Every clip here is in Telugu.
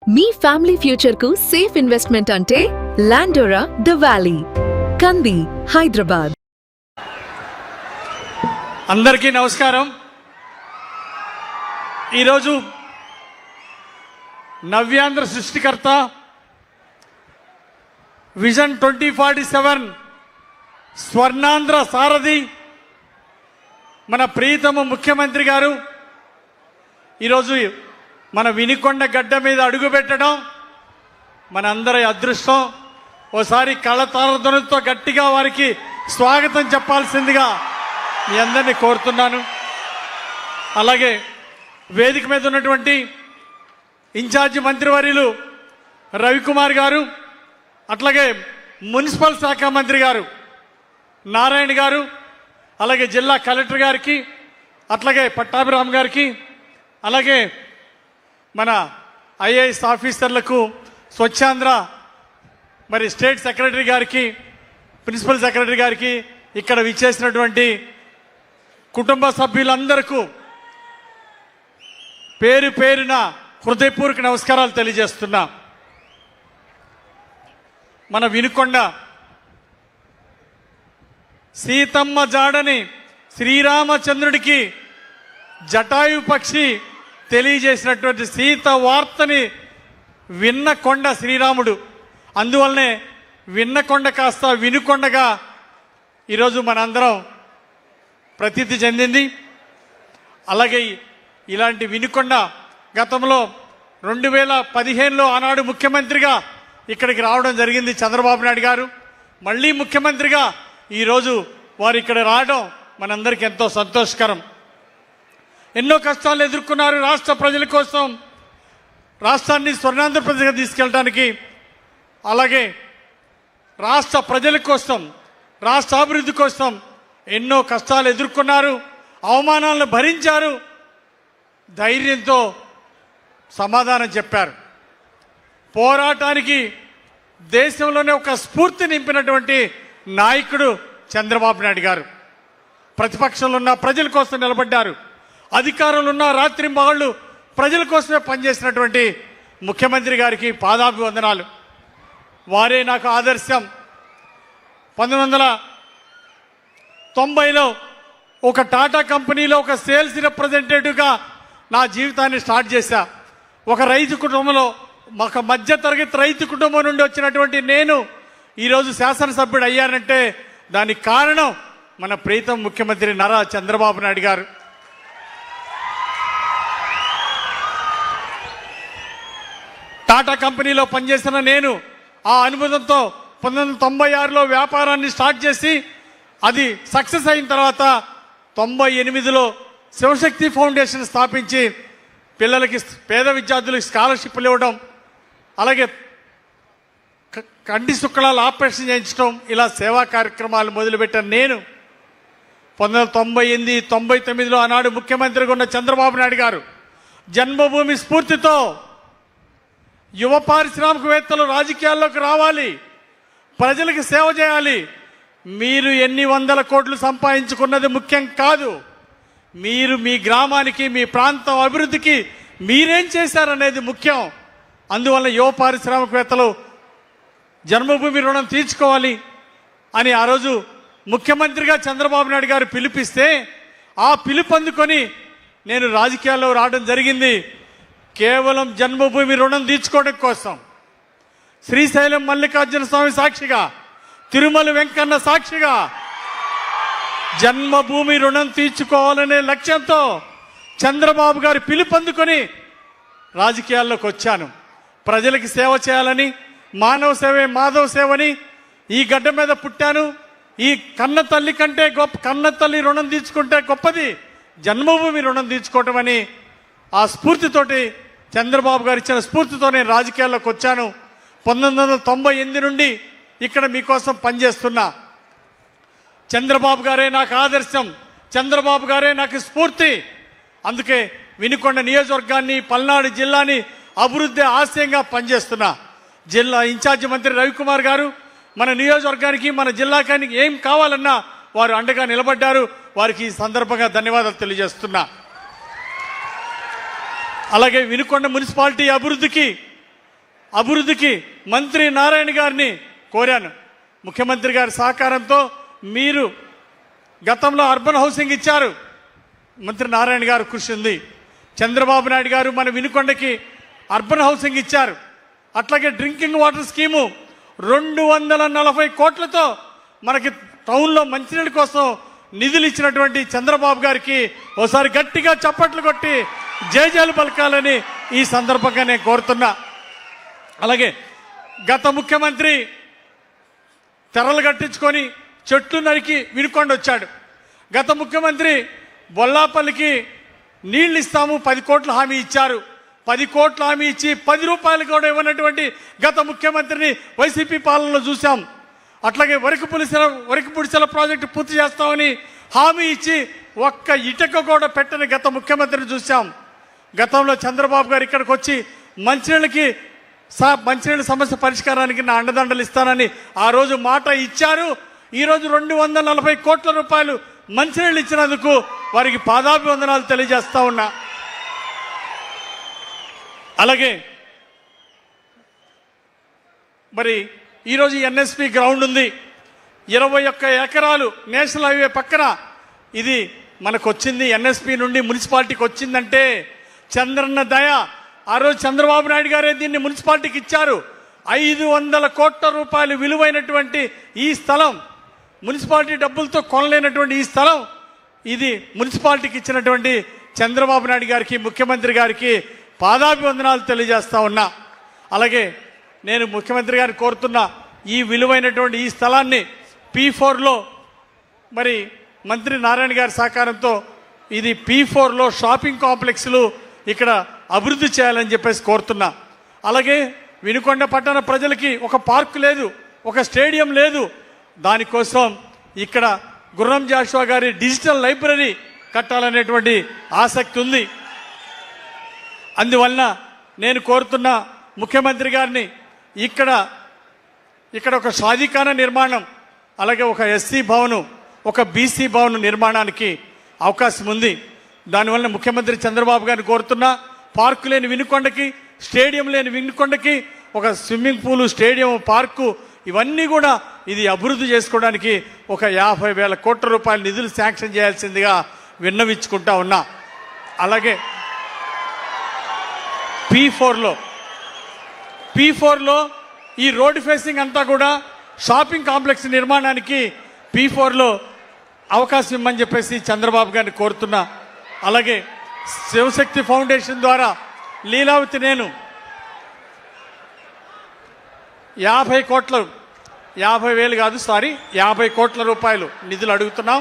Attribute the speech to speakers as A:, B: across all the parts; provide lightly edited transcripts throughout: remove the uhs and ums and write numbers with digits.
A: మీ ఫ్యామిలీ ఫ్యూచర్ కు సేఫ్ ఇన్వెస్ట్మెంట్ అంటే లాండోరా ద వ్యాలీ, కంది, హైదరాబాద్.
B: అందరికీ నమస్కారం. ఈరోజు నవ్యాంధ్ర సృష్టికర్త, విజన్ 2047 స్వర్ణాంధ్ర సారథి మన ప్రియతమ ముఖ్యమంత్రి గారు ఈరోజు మన వినికొండ గడ్డ మీద అడుగుపెట్టడం మన అందరి అదృష్టం. ఓసారి కళతారధ్వనితో గట్టిగా వారికి స్వాగతం చెప్పాల్సిందిగా మీ అందరినీ కోరుతున్నాను. అలాగే వేదిక మీద ఉన్నటువంటి ఇన్ఛార్జి మంత్రివర్యులు రవికుమార్ గారు, అట్లాగే మున్సిపల్ శాఖ మంత్రి గారు నారాయణ గారు, అలాగే జిల్లా కలెక్టర్ గారికి, అట్లాగే పట్టాభిరామ్ గారికి, అలాగే మన ఐఏఎస్ ఆఫీసర్లకు, స్వచ్ఛాంధ్ర మరి స్టేట్ సెక్రటరీ గారికి, ప్రిన్సిపల్ సెక్రటరీ గారికి, ఇక్కడ విచ్చేసినటువంటి కుటుంబ సభ్యులందరికీ పేరు పేరున హృదయపూర్వక నమస్కారాలు తెలియజేస్తున్నా. మన వినుకొండ సీతమ్మ జాడని శ్రీరామచంద్రుడికి జటాయు పక్షి తెలియజేసినటువంటి సీత వార్తని విన్న కొండ శ్రీరాముడు. అందువల్లనే విన్నకొండ కాస్త వినుకొండగా ఈరోజు మనందరం ప్రసిద్ధి చెందింది. అలాగే ఇలాంటి వినుకొండ గతంలో 2015లో ఆనాడు ముఖ్యమంత్రిగా ఇక్కడికి రావడం జరిగింది చంద్రబాబు నాయుడు గారు. మళ్ళీ ముఖ్యమంత్రిగా ఈరోజు వారు ఇక్కడ రావడం మనందరికీ ఎంతో సంతోషకరం. ఎన్నో కష్టాలు ఎదుర్కొన్నారు రాష్ట్ర ప్రజల కోసం, రాష్ట్రాన్ని స్వర్ణాంధ్రప్రదేశ్గా తీసుకెళ్ళడానికి. అలాగే రాష్ట్ర ప్రజల కోసం, రాష్ట్ర అభివృద్ధి కోసం ఎన్నో కష్టాలు ఎదుర్కొన్నారు, అవమానాలను భరించారు, ధైర్యంతో సమాధానం చెప్పారు. పోరాటానికి దేశంలోనే ఒక స్ఫూర్తి నింపినటువంటి నాయకుడు చంద్రబాబు నాయుడు గారు. ప్రతిపక్షంలో ఉన్న ప్రజల కోసం నిలబడ్డారు, అధికారంలో ఉన్న రాత్రింబగళ్ళు ప్రజల కోసమే పనిచేసినటువంటి ముఖ్యమంత్రి గారికి పాదాభివందనాలు. వారే నాకు ఆదర్శం. 1990లో ఒక టాటా కంపెనీలో ఒక సేల్స్ రిప్రజెంటేటివ్గా నా జీవితాన్ని స్టార్ట్ చేశా. ఒక రైతు కుటుంబంలో, ఒక మధ్యతరగతి రైతు కుటుంబం నుండి వచ్చినటువంటి నేను ఈరోజు శాసనసభ్యుడు అయ్యానంటే దానికి కారణం మన ప్రీతం ముఖ్యమంత్రి నారా చంద్రబాబు నాయుడు గారు. టాటా కంపెనీలో పనిచేసిన నేను ఆ అనుభవంతో 1996లో వ్యాపారాన్ని స్టార్ట్ చేసి అది సక్సెస్ అయిన తర్వాత 98లో శివశక్తి ఫౌండేషన్ స్థాపించి పిల్లలకి, పేద విద్యార్థులకు స్కాలర్షిప్లు ఇవ్వడం, అలాగే కంటి శుక్లాలు ఆపరేషన్ చేయించడం, ఇలా సేవా కార్యక్రమాలు మొదలుపెట్టాను నేను. 1998, 99లో ఆనాడు ముఖ్యమంత్రిగా ఉన్న చంద్రబాబు నాయుడు గారు జన్మభూమి స్ఫూర్తితో యువ పారిశ్రామికవేత్తలు రాజకీయాల్లోకి రావాలి, ప్రజలకు సేవ చేయాలి, మీరు ఎన్ని వందల కోట్లు సంపాదించుకున్నది ముఖ్యం కాదు, మీరు మీ గ్రామానికి, మీ ప్రాంతం అభివృద్ధికి మీరేం చేశారనేది ముఖ్యం. అందువల్ల యువ పారిశ్రామికవేత్తలు జన్మభూమి రుణం తీర్చుకోవాలి అని ఆ రోజు ముఖ్యమంత్రిగా చంద్రబాబు నాయుడు గారు పిలిపిస్తే ఆ పిలుపు అందుకొని నేను రాజకీయాల్లో రావడం జరిగింది. కేవలం జన్మభూమి రుణం తీర్చుకోవడం కోసం, శ్రీశైలం మల్లికార్జున స్వామి సాక్షిగా, తిరుమల వెంకన్న సాక్షిగా జన్మభూమి రుణం తీర్చుకోవాలనే లక్ష్యంతో చంద్రబాబు గారి పిలుపు అందుకొని రాజకీయాల్లోకి వచ్చాను. ప్రజలకి సేవ చేయాలని, మానవ సేవే మాధవ సేవని, ఈ గడ్డ మీద పుట్టాను. ఈ కన్న తల్లి కంటే గొప్ప, కన్న తల్లి రుణం తీర్చుకుంటే గొప్పది జన్మభూమి రుణం తీర్చుకోవటం అని ఆ స్ఫూర్తితోటి, చంద్రబాబు గారు ఇచ్చిన స్ఫూర్తితో నేను రాజకీయాల్లోకి వచ్చాను. 1998 నుండి ఇక్కడ మీకోసం పనిచేస్తున్నా. చంద్రబాబు గారే నాకు ఆదర్శం, చంద్రబాబు గారే నాకు స్ఫూర్తి. అందుకే వినుకొండ నియోజకవర్గాన్ని, పల్నాడు జిల్లాని అభివృద్ధి ఆశయంగా పనిచేస్తున్నా. జిల్లా ఇన్ఛార్జి మంత్రి రవికుమార్ గారు మన నియోజకవర్గానికి, మన జిల్లాకానికి ఏం కావాలన్నా వారు అండగా నిలబడ్డారు. వారికి ఈ సందర్భంగా ధన్యవాదాలు తెలియజేస్తున్నా. అలాగే వినుకొండ మున్సిపాలిటీ అభివృద్ధికి అభివృద్ధికి మంత్రి నారాయణ గారిని కోరాను. ముఖ్యమంత్రి గారి సహకారంతో మీరు గతంలో అర్బన్ హౌసింగ్ ఇచ్చారు, మంత్రి నారాయణ గారు కృషి ఉంది. చంద్రబాబు నాయుడు గారు మన వినుకొండకి అర్బన్ హౌసింగ్ ఇచ్చారు. అట్లాగే డ్రింకింగ్ వాటర్ స్కీము 240 కోట్లతో మనకి టౌన్లో మంచినీళ్ళ కోసం నిధులు ఇచ్చినటువంటి చంద్రబాబు గారికి ఒకసారి గట్టిగా చప్పట్లు కొట్టి జయజయలు పలకాలని ఈ సందర్భంగా నేను కోరుతున్నా. అలాగే గత ముఖ్యమంత్రి తెరలు కట్టించుకొని చెట్లు నరికి వినుకొండ వచ్చాడు. గత ముఖ్యమంత్రి బొల్లాపల్లికి నీళ్లు ఇస్తాము 10 కోట్ల హామీ ఇచ్చారు. 10 కోట్ల హామీ ఇచ్చి 10 రూపాయలు కూడా ఇవ్వనటువంటి గత ముఖ్యమంత్రిని వైసీపీ పాలనలో చూసాం. అట్లాగే వరకుపుడిసెల ప్రాజెక్టు పూర్తి చేస్తామని హామీ ఇచ్చి ఒక్క ఇటుక కూడా పెట్టని గత ముఖ్యమంత్రిని చూసాం. గతంలో చంద్రబాబు గారు ఇక్కడికి వచ్చి మంచినీళ్ళ సమస్య పరిష్కారానికి నా అండదండలు ఇస్తానని ఆ రోజు మాట ఇచ్చారు. ఈరోజు 240 కోట్ల రూపాయలు మంచినీళ్ళు ఇచ్చినందుకు వారికి పాదాభివందనాలు తెలియజేస్తా ఉన్నా. అలాగే మరి ఈరోజు ఎన్ఎస్పి గ్రౌండ్ ఉంది, 21 ఎకరాలు నేషనల్ హైవే పక్కన. ఇది మనకు వచ్చింది ఎన్ఎస్పి నుండి మున్సిపాలిటీకి వచ్చిందంటే చంద్రన్న దయ. ఆ రోజు చంద్రబాబు నాయుడు గారే దీన్ని మున్సిపాలిటీకి ఇచ్చారు. 500 కోట్ల రూపాయలు విలువైనటువంటి ఈ స్థలం, మున్సిపాలిటీ డబ్బులతో కొనలేనటువంటి ఈ స్థలం, ఇది మున్సిపాలిటీకి ఇచ్చినటువంటి చంద్రబాబు నాయుడు గారికి, ముఖ్యమంత్రి గారికి పాదాభివందనాలు తెలియజేస్తా ఉన్నా. అలాగే నేను ముఖ్యమంత్రి గారిని కోరుతున్నా, ఈ విలువైనటువంటి ఈ స్థలాన్ని P4లో మరి మంత్రి నారాయణ గారి సహకారంతో ఇది P4లో షాపింగ్ కాంప్లెక్స్లు ఇక్కడ అభివృద్ధి చేయాలని చెప్పేసి కోరుతున్నా. అలాగే వినుకొండ పట్టణ ప్రజలకి ఒక పార్కు లేదు, ఒక స్టేడియం లేదు. దానికోసం ఇక్కడ గుర్రం జాషువా గారి డిజిటల్ లైబ్రరీ కట్టాలనేటువంటి ఆసక్తి ఉంది. అందువలన నేను కోరుతున్న ముఖ్యమంత్రి గారిని ఇక్కడ ఒక షాదీఖానా నిర్మాణం, అలాగే ఒక ఎస్సీ భవను, ఒక బీసీ భవన్ నిర్మాణానికి అవకాశం ఉంది. దానివల్ల ముఖ్యమంత్రి చంద్రబాబు గారిని కోరుతున్నా, పార్కు లేని వినుకొండకి, స్టేడియం లేని వినుకొండకి ఒక స్విమ్మింగ్ పూలు, స్టేడియం, పార్కు ఇవన్నీ కూడా ఇది అభివృద్ధి చేసుకోవడానికి ఒక 50,000 కోట్ల రూపాయల నిధులు శాంక్షన్ చేయాల్సిందిగా విన్నవించుకుంటా ఉన్నా. అలాగే P4లో ఈ రోడ్ ఫేసింగ్ అంతా కూడా షాపింగ్ కాంప్లెక్స్ నిర్మాణానికి P4లో అవకాశం ఇమ్మని చెప్పేసి చంద్రబాబు గారిని కోరుతున్నా. అలాగే శివశక్తి ఫౌండేషన్ ద్వారా లీలావతి నేను 50 కోట్ల రూపాయలు నిధులు అడుగుతున్నాం.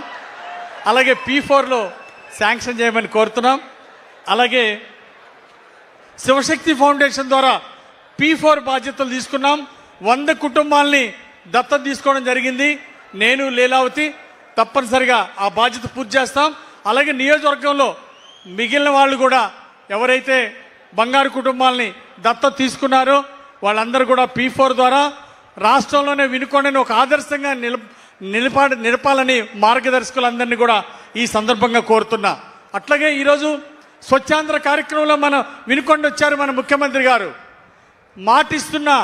B: అలాగే P4లో శాంక్షన్ చేయమని కోరుతున్నాం. అలాగే శివశక్తి ఫౌండేషన్ ద్వారా P4 బాధ్యతలు తీసుకున్నాం. 100 కుటుంబాలని దత్తత తీసుకోవడం జరిగింది. నేను, లీలావతి తప్పనిసరిగా ఆ బాధ్యత పూర్తి చేస్తాం. అలాగే నియోజకవర్గంలో మిగిలిన వాళ్ళు కూడా ఎవరైతే బంగారు కుటుంబాలని దత్తత తీసుకున్నారో వాళ్ళందరూ కూడా P4 ద్వారా రాష్ట్రంలోనే వినుకొండని ఒక ఆదర్శంగా నిలపాలని మార్గదర్శకులందరినీ కూడా ఈ సందర్భంగా కోరుతున్నా. అట్లాగే ఈరోజు స్వచ్ఛాంధ్ర కార్యక్రమంలో మన వినుకొండ వచ్చారు మన ముఖ్యమంత్రి గారు. మాటిస్తున్నా,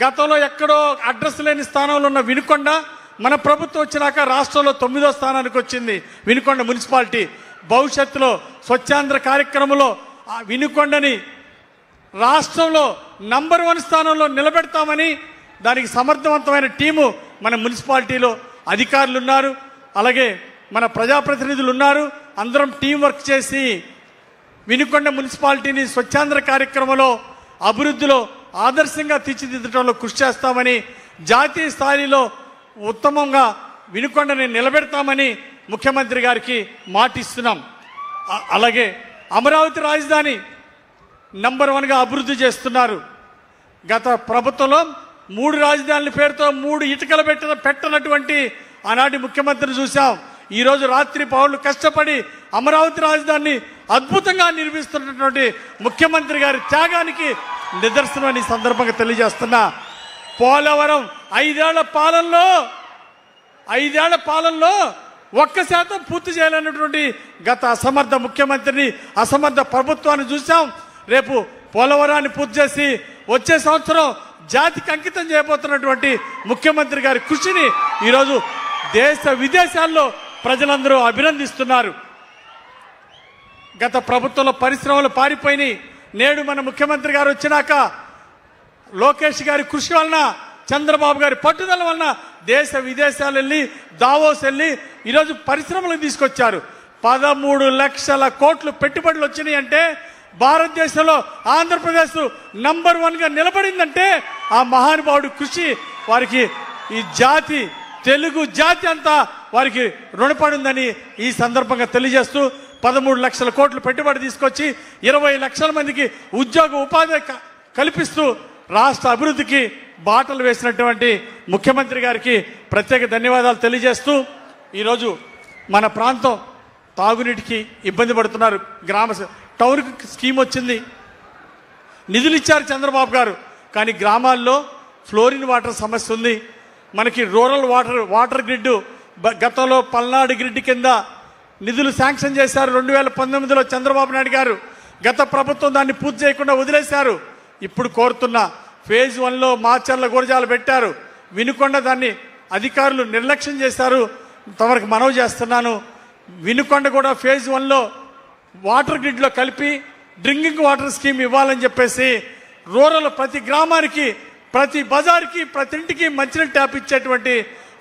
B: గతంలో ఎక్కడో అడ్రస్ లేని స్థానంలో ఉన్న వినుకొండ మన ప్రభుత్వం వచ్చినాక రాష్ట్రంలో 9వ స్థానానికి వచ్చింది వినుకొండ మున్సిపాలిటీ. భవిష్యత్తులో స్వచ్ఛాంధ్ర కార్యక్రమంలో ఆ వినుకొండని రాష్ట్రంలో నంబర్ 1 స్థానంలో నిలబెడతామని దానికి సమర్థవంతమైన టీము మన మున్సిపాలిటీలో అధికారులు ఉన్నారు, అలాగే మన ప్రజాప్రతినిధులు ఉన్నారు. అందరం టీం వర్క్ చేసి వినుకొండ మున్సిపాలిటీని స్వచ్ఛాంధ్ర కార్యక్రమంలో అభివృద్ధిలో ఆదర్శంగా తీర్చిదిద్దడంలో కృషి చేస్తామని, జాతీయ స్థాయిలో ఉత్తమంగా వినుకొండని నిలబెడతామని ముఖ్యమంత్రి గారికి మాటిస్తున్నాం. అలాగే అమరావతి రాజధాని నంబర్ 1గా అభివృద్ధి చేస్తున్నారు. గత ప్రభుత్వంలో 3 రాజధానుల పేరుతో 3 ఇటుకలు పెట్టనటువంటి ఆనాటి ముఖ్యమంత్రిని చూసాం. ఈరోజు రాత్రి పౌరులు కష్టపడి అమరావతి రాజధానిని అద్భుతంగా నిర్మిస్తున్నటువంటి ముఖ్యమంత్రి గారి త్యాగానికి నిదర్శనం ఈ సందర్భంగా తెలియజేస్తున్నా. పోలవరం 5 ఏళ్ల పాలనలో 1% పూర్తి చేయాలన్నటువంటి గత అసమర్థ ముఖ్యమంత్రిని, అసమర్థ ప్రభుత్వాన్ని చూసాం. రేపు పోలవరాన్ని పూర్తి చేసి వచ్చే సంవత్సరం జాతికి అంకితం చేయబోతున్నటువంటి ముఖ్యమంత్రి గారి కృషిని ఈరోజు దేశ విదేశాల్లో ప్రజలందరూ అభినందిస్తున్నారు. గత ప్రభుత్వంలో పరిశ్రమలు పారిపోయినాయి. నేడు మన ముఖ్యమంత్రి గారు వచ్చినాక లోకేష్ గారి కృషి వలన, చంద్రబాబు గారి పట్టుదల వలన దేశ విదేశాలు వెళ్ళి, దావోస్ వెళ్ళి ఈరోజు పరిశ్రమలకు తీసుకొచ్చారు. 13 లక్షల కోట్లు పెట్టుబడులు వచ్చినాయి అంటే భారతదేశంలో ఆంధ్రప్రదేశ్ నంబర్ 1గా నిలబడిందంటే ఆ మహానుభావుడు కృషి వారికి ఈ జాతి, తెలుగు జాతి అంతా వారికి రుణపడి ఉందని ఈ సందర్భంగా తెలియజేస్తూ 13 లక్షల కోట్లు పెట్టుబడి తీసుకొచ్చి 20 లక్షల మందికి ఉద్యోగ ఉపాధి కల్పిస్తూ రాష్ట్ర అభివృద్ధికి బాటలు వేసినటువంటి ముఖ్యమంత్రి గారికి ప్రత్యేక ధన్యవాదాలు తెలియజేస్తూ, ఈరోజు మన ప్రాంతం తాగునీటికి ఇబ్బంది పడుతున్నారు. టౌన్ స్కీమ్ వచ్చింది, నిధులు ఇచ్చారు చంద్రబాబు గారు, కానీ గ్రామాల్లో ఫ్లోరిన్ వాటర్ సమస్య ఉంది. మనకి రూరల్ వాటర్ గ్రిడ్ గతంలో పల్నాడు గ్రిడ్ కింద నిధులు శాంక్షన్ చేశారు 2019లో చంద్రబాబు నాయుడు గారు. గత ప్రభుత్వం దాన్ని పూర్తి చేయకుండా వదిలేశారు. ఇప్పుడు కోరుతున్న ఫేజ్ 1లో మాచర్ల గురజాలు పెట్టారు, వినుకొండ దాన్ని అధికారులు నిర్లక్ష్యం చేశారు. తమకు మనవి చేస్తున్నాను, వినుకొండ కూడా ఫేజ్ 1లో వాటర్ గ్రిడ్లో కలిపి డ్రింకింగ్ వాటర్ స్కీమ్ ఇవ్వాలని చెప్పేసి రూరల్ ప్రతి గ్రామానికి, ప్రతి బజార్కి, ప్రతి ఇంటికి మంచినీళ్ళు ట్యాప్ ఇచ్చేటువంటి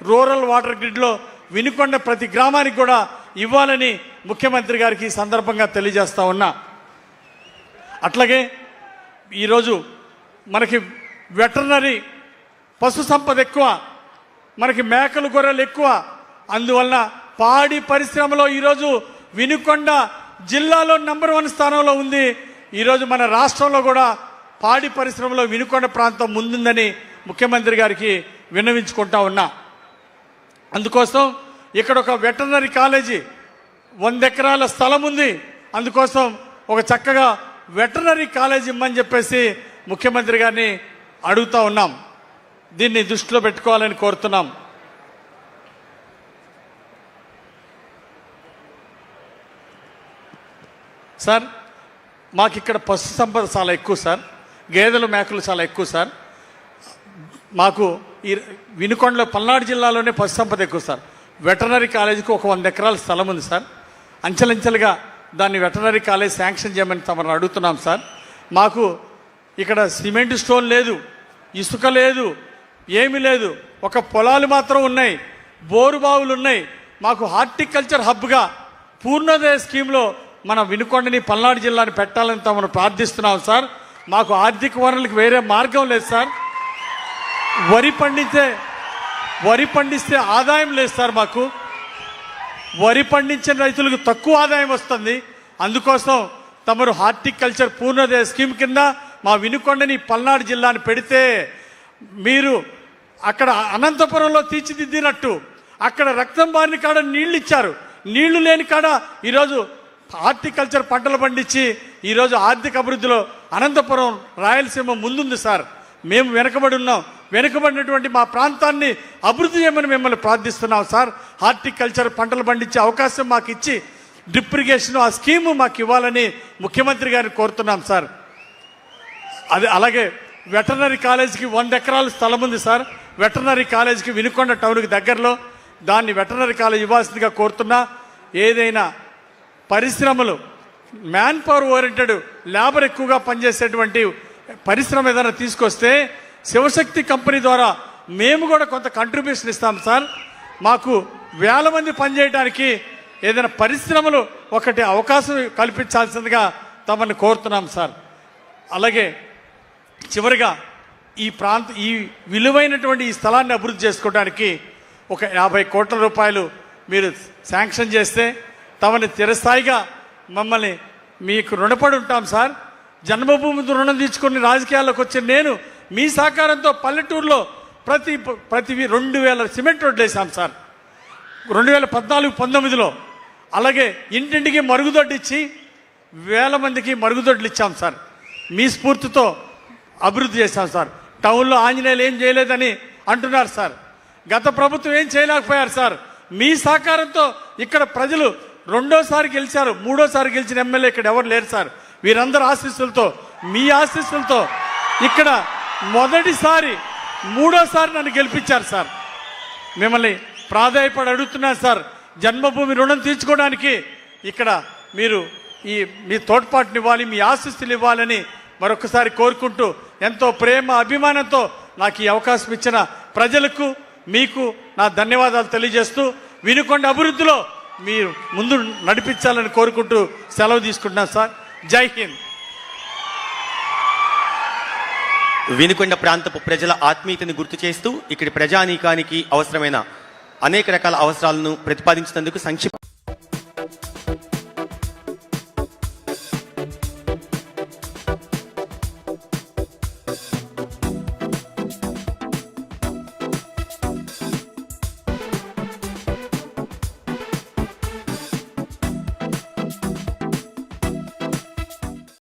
B: రూరల్ వాటర్ గ్రిడ్లో వినుకొండ ప్రతి గ్రామానికి కూడా ఇవ్వాలని ముఖ్యమంత్రి గారికి ఈ సందర్భంగా తెలియజేస్తా ఉన్నా. అట్లాగే ఈరోజు మనకి వెటర్నరీ పశు సంపద ఎక్కువ, మనకి మేకలు గొర్రెలు ఎక్కువ. అందువలన పాడి పరిశ్రమలో ఈరోజు వినుకొండ జిల్లాలో నంబర్ 1 స్థానంలో ఉంది. ఈరోజు మన రాష్ట్రంలో కూడా పాడి పరిశ్రమలో వినుకొండ ప్రాంతం ముందుందని ముఖ్యమంత్రి గారికి విన్నవించుకుంటా ఉన్నా. అందుకోసం ఇక్కడ ఒక వెటర్నరీ కాలేజీ 100 ఎకరాల స్థలం ఉంది. అందుకోసం ఒక చక్కగా వెటర్నరీ కాలేజీ ఇమ్మని చెప్పేసి ముఖ్యమంత్రి గారిని అడుగుతా ఉన్నాం. దీన్ని దృష్టిలో పెట్టుకోవాలని కోరుతున్నాం. సార్, మాకు ఇక్కడ పశు సంపద చాలా ఎక్కువ సార్, గేదెలు మేకలు చాలా ఎక్కువ సార్. మాకు ఈ వినుకొండలో పల్నాడు జిల్లాలోనే పశు సంపద ఎక్కువ సార్. వెటర్నరీ కాలేజీకి ఒక 100 ఎకరాల స్థలం ఉంది సార్. అంచెలంచెలుగా దాన్ని వెటర్నరీ కాలేజ్ శాంక్షన్ చేయమని తమను అడుగుతున్నాం సార్. మాకు ఇక్కడ సిమెంట్ స్టోన్ లేదు, ఇసుక లేదు, ఏమీ లేదు. ఒక పొలాలు మాత్రం ఉన్నాయి, బోరు బావులు ఉన్నాయి. మాకు హార్టికల్చర్ హబ్గా పూర్ణోదయ స్కీమ్లో మన వినుకొండని, పల్నాడు జిల్లాని పెట్టాలని తమను ప్రార్థిస్తున్నాం సార్. మాకు ఆర్థిక వనరులకు వేరే మార్గం లేదు సార్. వరి పండిస్తే ఆదాయం లేదు సార్. మాకు వరి పండించిన రైతులకు తక్కువ ఆదాయం వస్తుంది. అందుకోసం తమరు హార్టికల్చర్ పూర్ణోదయ స్కీమ్ కింద మా వినుకొండని, పల్నాడు జిల్లాని పెడితే మీరు అక్కడ అనంతపురంలో తీర్చిదిద్దినట్టు అక్కడ రక్తం బారిన కాడ నీళ్లు ఇచ్చారు, నీళ్లు లేని కాడ ఈరోజు హార్టికల్చర్ పంటలు పండించి ఈరోజు ఆర్థిక అభివృద్ధిలో అనంతపురం, రాయలసీమ ముందుంది సార్. మేము వెనకబడి ఉన్నాం. వెనుకబడినటువంటి మా ప్రాంతాన్ని అభివృద్ధి చేయమని మిమ్మల్ని ప్రార్థిస్తున్నాం సార్. హార్టికల్చర్ పంటలు పండించే అవకాశం మాకు ఇచ్చి డ్రిప్ ఇరిగేషన్ ఆ స్కీము మాకు ఇవ్వాలని ముఖ్యమంత్రి గారిని కోరుతున్నాం సార్. అలాగే వెటర్నరీ కాలేజీకి 100 ఎకరాల స్థలం ఉంది సార్. వెటర్నరీ కాలేజీకి వినుకొండ టౌన్కి దగ్గరలో దాన్ని వెటర్నరీ కాలేజ్ ఇవ్వాల్సిందిగా కోరుతున్నా. ఏదైనా పరిశ్రమలు మ్యాన్ పవర్ ఓరియంటెడ్, లేబర్ ఎక్కువగా పనిచేసేటువంటి పరిశ్రమ ఏదైనా తీసుకొస్తే శివశక్తి కంపెనీ ద్వారా మేము కూడా కొంత కంట్రిబ్యూషన్ ఇస్తాం సార్. మాకు వేల మంది పనిచేయడానికి ఏదైనా పరిశ్రమలు ఒకటి అవకాశం కల్పించాల్సిందిగా తమని కోరుతున్నాం సార్. అలాగే చివరిగా ఈ విలువైనటువంటి ఈ స్థలాన్ని అభివృద్ధి చేసుకోవడానికి ఒక 50 కోట్ల రూపాయలు మీరు శాంక్షన్ చేస్తే తమని చిరస్థాయిగా మమ్మల్ని మీకు రుణపడి ఉంటాం సార్. జన్మభూమి రుణం తీసుకుని రాజకీయాల్లోకి వచ్చిన నేను మీ సహకారంతో పల్లెటూరులో ప్రతి 2000 సిమెంట్ రోడ్లు వేసాం సార్ 2014-19లో. అలాగే ఇంటింటికి మరుగుదొడ్డి ఇచ్చి 1000 మందికి మరుగుదొడ్లు ఇచ్చాం సార్. మీ స్ఫూర్తితో అభివృద్ధి చేశాం సార్. టౌన్లో ఆంజనేయులు ఏం చేయలేదని అంటున్నారు సార్. గత ప్రభుత్వం ఏం చేయలేకపోయారు సార్. మీ సహకారంతో ఇక్కడ ప్రజలు 2వ గెలిచారు, 3వ గెలిచిన ఎమ్మెల్యే ఇక్కడ ఎవరు లేరు సార్. వీరందరూ ఆశీస్సులతో, మీ ఆశీస్సులతో ఇక్కడ మొదటిసారి మూడోసారి నన్ను గెలిపించారు సార్. మిమ్మల్ని ప్రాధాయపడి అడుగుతున్నాను సార్, జన్మభూమి రుణం తీర్చుకోవడానికి ఇక్కడ మీరు మీ తోడ్పాటునివ్వాలి, మీ ఆశీస్సులు ఇవ్వాలని మరొకసారి కోరుకుంటూ, ఎంతో ప్రేమ అభిమానంతో నాకు ఈ అవకాశం ఇచ్చిన ప్రజలకు మీకు నా ధన్యవాదాలు తెలియజేస్తూ, వినుకొండ అభివృద్ధిలో మీరు ముందు నడిపించాలని కోరుకుంటూ సెలవు తీసుకుంటున్నాను సార్. జై హింద్.
C: వినుకొండ ప్రాంతపు ప్రజల ఆత్మీయతను గుర్తు చేస్తూ ఇక్కడి ప్రజానీకానికి అవసరమైన అనేక రకాల అవసరాలను ప్రతిపాదించినందుకు సంక్షిప్త